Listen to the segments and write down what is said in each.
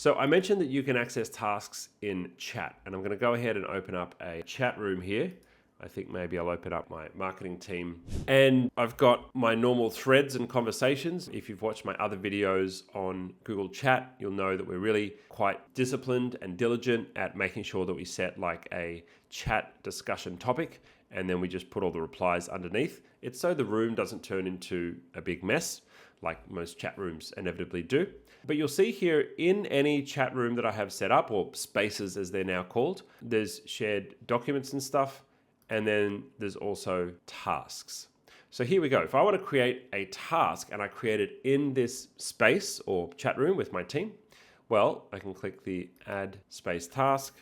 So I mentioned that you can access tasks in chat, and I'm going to go ahead and open up a chat room here. I think maybe I'll open up my marketing team. And I've got my normal threads and conversations. If you've watched my other videos on Google Chat, you'll know that we're really quite disciplined and diligent at making sure that we set like a chat discussion topic, and then we just put all the replies underneath. It's so the room doesn't turn into a big mess like most chat rooms inevitably do. But you'll see here in any chat room that I have set up, or spaces as they're now called, there's shared documents and stuff. And then there's also tasks. So here we go. If I want to create a task and I create it in this space or chat room with my team, well, I can click the add space task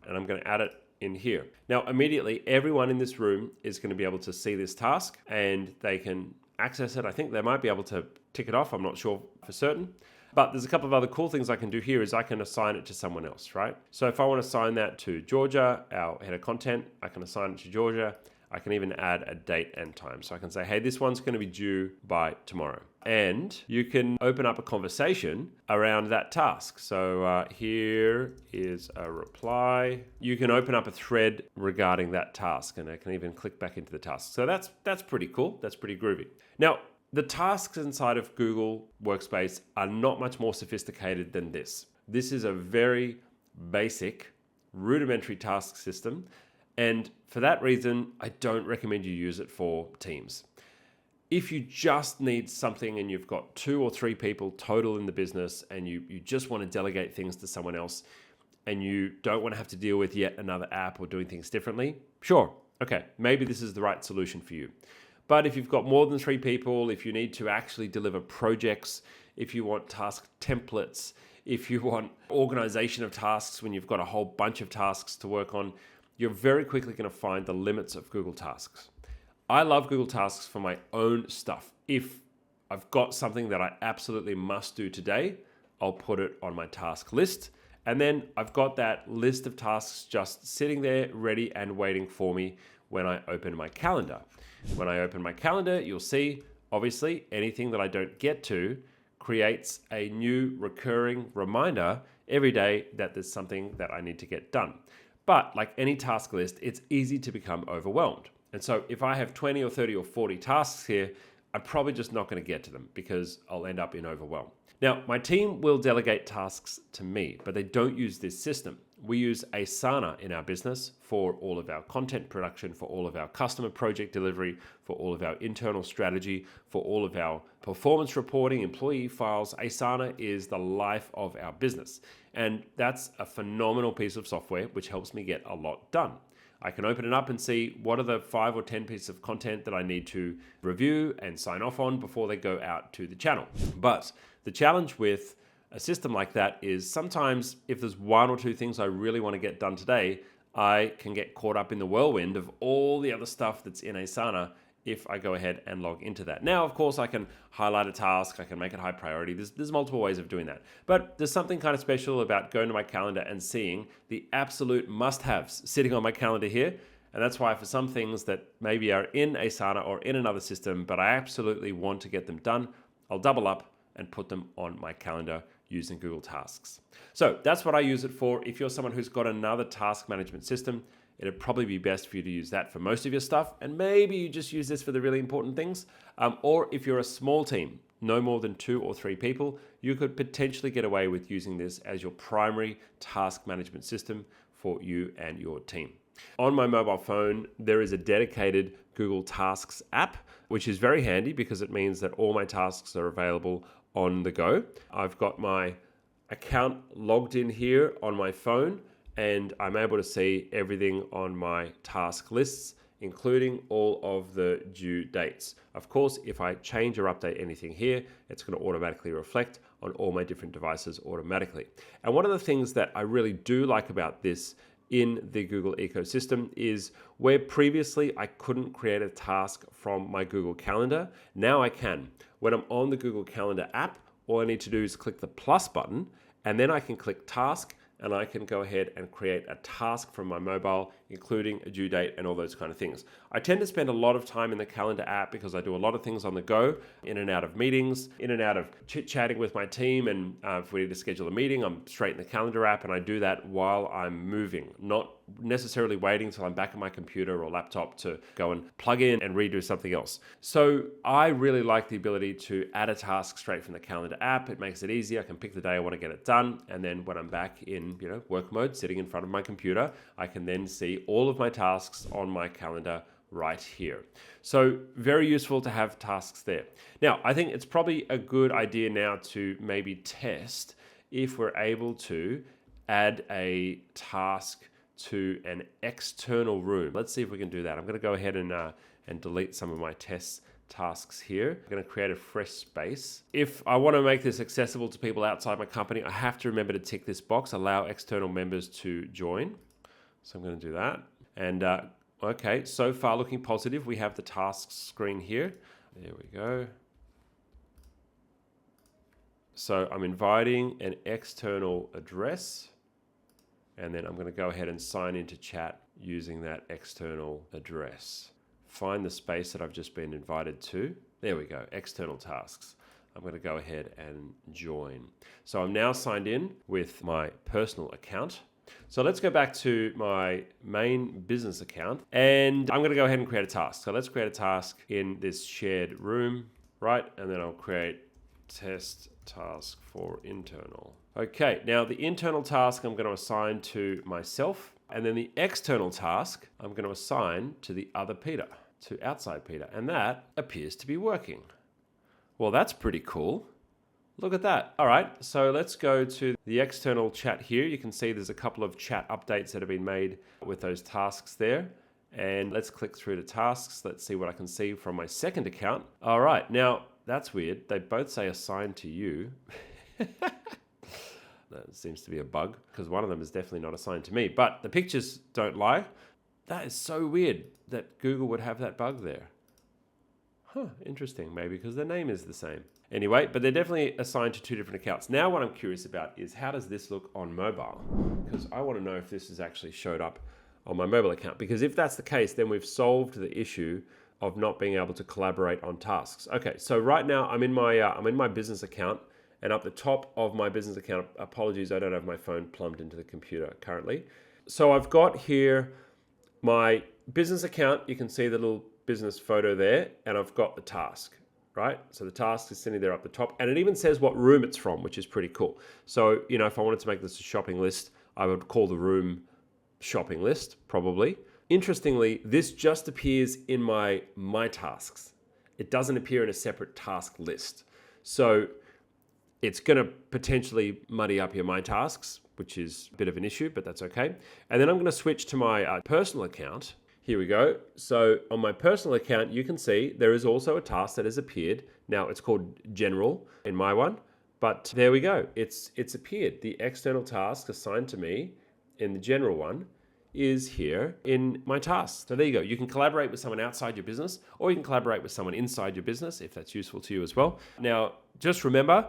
and I'm going to add it in here. Now, immediately everyone in this room is going to be able to see this task and they can access it. I think they might be able to tick it off. I'm not sure for certain. But there's a couple of other cool things I can do here is I can assign it to someone else, right? So if I want to assign that to Georgia, our head of content, I can assign it to Georgia. I can even add a date and time. So I can say, hey, this one's going to be due by tomorrow. And you can open up a conversation around that task. So here is a reply. You can open up a thread regarding that task, and I can even click back into the task. So that's pretty cool. That's pretty groovy. Now, the tasks inside of Google Workspace are not much more sophisticated than this. This is a very basic, rudimentary task system. And for that reason, I don't recommend you use it for teams. If you just need something and you've got 2 or 3 people total in the business and you just want to delegate things to someone else and you don't want to have to deal with yet another app or doing things differently, sure, okay, maybe this is the right solution for you. But if you've got more than 3 people, if you need to actually deliver projects, if you want task templates, if you want organization of tasks when you've got a whole bunch of tasks to work on, you're very quickly going to find the limits of Google Tasks. I love Google Tasks for my own stuff. If I've got something that I absolutely must do today, I'll put it on my task list. And then I've got that list of tasks just sitting there ready and waiting for me when I open my calendar. When I open my calendar, you'll see, obviously, anything that I don't get to creates a new recurring reminder every day that there's something that I need to get done. But like any task list, it's easy to become overwhelmed. And so if I have 20 or 30 or 40 tasks here, I'm probably just not going to get to them because I'll end up in overwhelm. Now, my team will delegate tasks to me, but they don't use this system. We use Asana in our business for all of our content production, for all of our customer project delivery, for all of our internal strategy, for all of our performance reporting, employee files. Asana is the life of our business. And that's a phenomenal piece of software which helps me get a lot done. I can open it up and see what are the 5 or 10 pieces of content that I need to review and sign off on before they go out to the channel. But the challenge with a system like that is sometimes if there's 1 or 2 things I really want to get done today, I can get caught up in the whirlwind of all the other stuff that's in Asana if I go ahead and log into that. Now, of course, I can highlight a task, I can make it high priority. There's multiple ways of doing that. But there's something kind of special about going to my calendar and seeing the absolute must-haves sitting on my calendar here. And that's why for some things that maybe are in Asana or in another system, but I absolutely want to get them done, I'll double up and put them on my calendar using Google Tasks. So that's what I use it for. If you're someone who's got another task management system, it'd probably be best for you to use that for most of your stuff. And maybe you just use this for the really important things. Or if you're a small team, no more than 2 or 3 people, you could potentially get away with using this as your primary task management system for you and your team. On my mobile phone, there is a dedicated Google Tasks app, which is very handy because it means that all my tasks are available on the go. I've got my account logged in here on my phone, and I'm able to see everything on my task lists, including all of the due dates. Of course, if I change or update anything here, it's going to automatically reflect on all my different devices automatically. And one of the things that I really do like about this in the Google ecosystem is where previously I couldn't create a task from my Google Calendar, now I can. When I'm on the Google Calendar app, all I need to do is click the plus button, and then I can click task, and I can go ahead and create a task from my mobile including a due date and all those kind of things. I tend to spend a lot of time in the calendar app because I do a lot of things on the go, in and out of meetings, in and out of chit-chatting with my team. And if we need to schedule a meeting, I'm straight in the calendar app, and I do that while I'm moving, not necessarily waiting till I'm back at my computer or laptop to go and plug in and redo something else. So I really like the ability to add a task straight from the calendar app. It makes it easy. I can pick the day I want to get it done. And then when I'm back in work mode, sitting in front of my computer, I can then see all of my tasks on my calendar right here. So very useful to have tasks there. Now, I think it's probably a good idea now to maybe test if we're able to add a task to an external room. Let's see if we can do that. I'm going to go ahead and delete some of my tasks here. I'm going to create a fresh space. If I want to make this accessible to people outside my company, I have to remember to tick this box, allow external members to join. So I'm going to do that. And okay, so far looking positive. We have the tasks screen here. There we go. So I'm inviting an external address, and then I'm going to go ahead and sign into chat using that external address. Find the space that I've just been invited to. There we go, external tasks. I'm going to go ahead and join. So I'm now signed in with my personal account. So let's go back to my main business account, and I'm going to go ahead and create a task. So let's create a task in this shared room, right? And then I'll create test task for internal. Okay, now the internal task I'm going to assign to myself, and then the external task I'm going to assign to the other Peter, to outside Peter, and that appears to be working. Well, that's pretty cool. Look at that. All right, so let's go to the external chat here. You can see there's a couple of chat updates that have been made with those tasks there. And let's click through to tasks. Let's see what I can see from my second account. All right, now that's weird. They both say assigned to you. That seems to be a bug because one of them is definitely not assigned to me, but the pictures don't lie. That is so weird that Google would have that bug there. Huh, interesting, maybe because their name is the same. Anyway, but they're definitely assigned to two different accounts. Now what I'm curious about is how does this look on mobile? Because I want to know if this has actually showed up on my mobile account, because if that's the case, then we've solved the issue of not being able to collaborate on tasks. Okay, so right now I'm in my business account, and up the top of my business account, apologies, I don't have my phone plumbed into the computer currently. So I've got here my business account. You can see the little business photo there, and I've got the task, right? So the task is sitting there up the top, and it even says what room it's from, which is pretty cool. So, if I wanted to make this a shopping list, I would call the room shopping list, probably. Interestingly, this just appears in my tasks. It doesn't appear in a separate task list. So it's going to potentially muddy up your my tasks, which is a bit of an issue, but that's okay. And then I'm going to switch to my personal account. Here we go. So on my personal account, you can see there is also a task that has appeared. Now it's called general in my one, but there we go. It's appeared. The external task assigned to me in the general one is here in my tasks. So there you go. You can collaborate with someone outside your business, or you can collaborate with someone inside your business if that's useful to you as well. Now, just remember,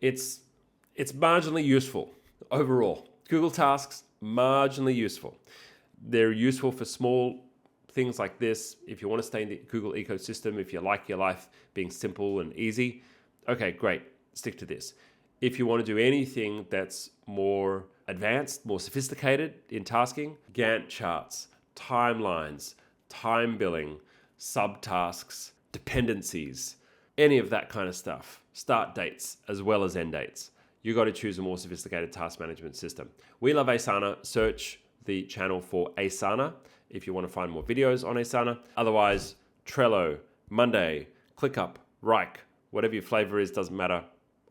it's marginally useful overall. Google Tasks, marginally useful. They're useful for small things like this. If you want to stay in the Google ecosystem, if you like your life being simple and easy, okay, great, stick to this. If you want to do anything that's more advanced, more sophisticated in tasking, Gantt charts, timelines, time billing, subtasks, dependencies, any of that kind of stuff, start dates as well as end dates, you got to choose a more sophisticated task management system. We love Asana. Search the channel for Asana if you want to find more videos on Asana. Otherwise, Trello, Monday, ClickUp, Wrike, whatever your flavor is, doesn't matter.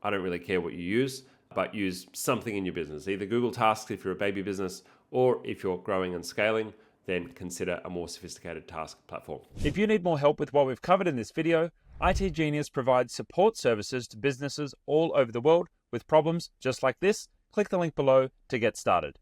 I don't really care what you use, but use something in your business. Either Google Tasks if you're a baby business, or if you're growing and scaling, then consider a more sophisticated task platform. If you need more help with what we've covered in this video, itGenius provides support services to businesses all over the world with problems just like this. Click the link below to get started.